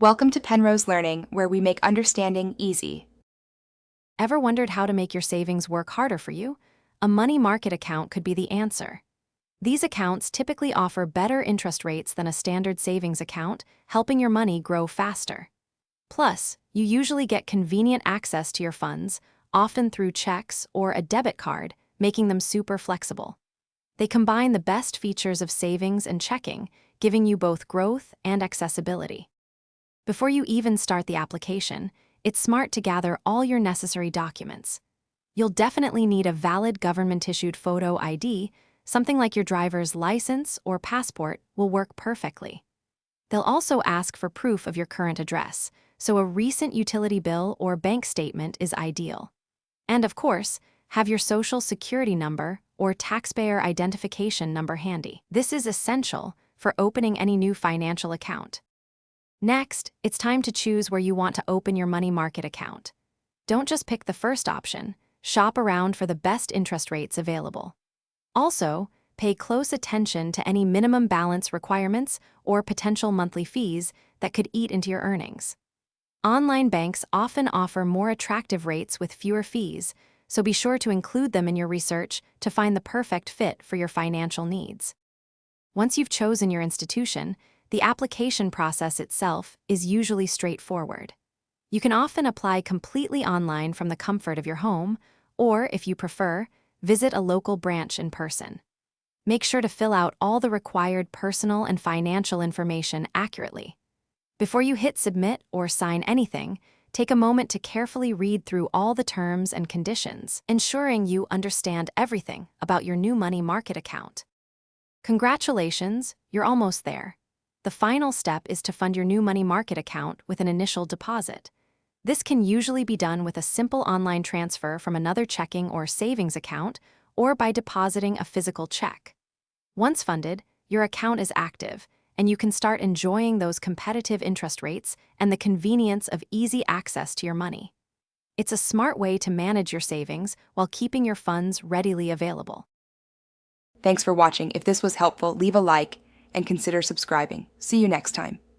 Welcome to Penrose Learning, where we make understanding easy. Ever wondered how to make your savings work harder for you? A money market account could be the answer. These accounts typically offer better interest rates than a standard savings account, helping your money grow faster. Plus, you usually get convenient access to your funds, often through checks or a debit card, making them super flexible. They combine the best features of savings and checking, giving you both growth and accessibility. Before you even start the application, it's smart to gather all your necessary documents. You'll definitely need a valid government-issued photo ID. Something like your driver's license or passport will work perfectly. They'll also ask for proof of your current address, so a recent utility bill or bank statement is ideal. And of course, have your social security number or taxpayer identification number handy. This is essential for opening any new financial account. Next, it's time to choose where you want to open your money market account. Don't just pick the first option, shop around for the best interest rates available. Also, pay close attention to any minimum balance requirements or potential monthly fees that could eat into your earnings. Online banks often offer more attractive rates with fewer fees, so be sure to include them in your research to find the perfect fit for your financial needs. Once you've chosen your institution, the application process itself is usually straightforward. You can often apply completely online from the comfort of your home, or, if you prefer, visit a local branch in person. Make sure to fill out all the required personal and financial information accurately. Before you hit submit or sign anything, take a moment to carefully read through all the terms and conditions, ensuring you understand everything about your new money market account. Congratulations, you're almost there. The final step is to fund your new money market account with an initial deposit. This can usually be done with a simple online transfer from another checking or savings account, or by depositing a physical check. Once funded, your account is active, and you can start enjoying those competitive interest rates and the convenience of easy access to your money. It's a smart way to manage your savings while keeping your funds readily available. Thanks for watching. If this was helpful, leave a like and consider subscribing. See you next time.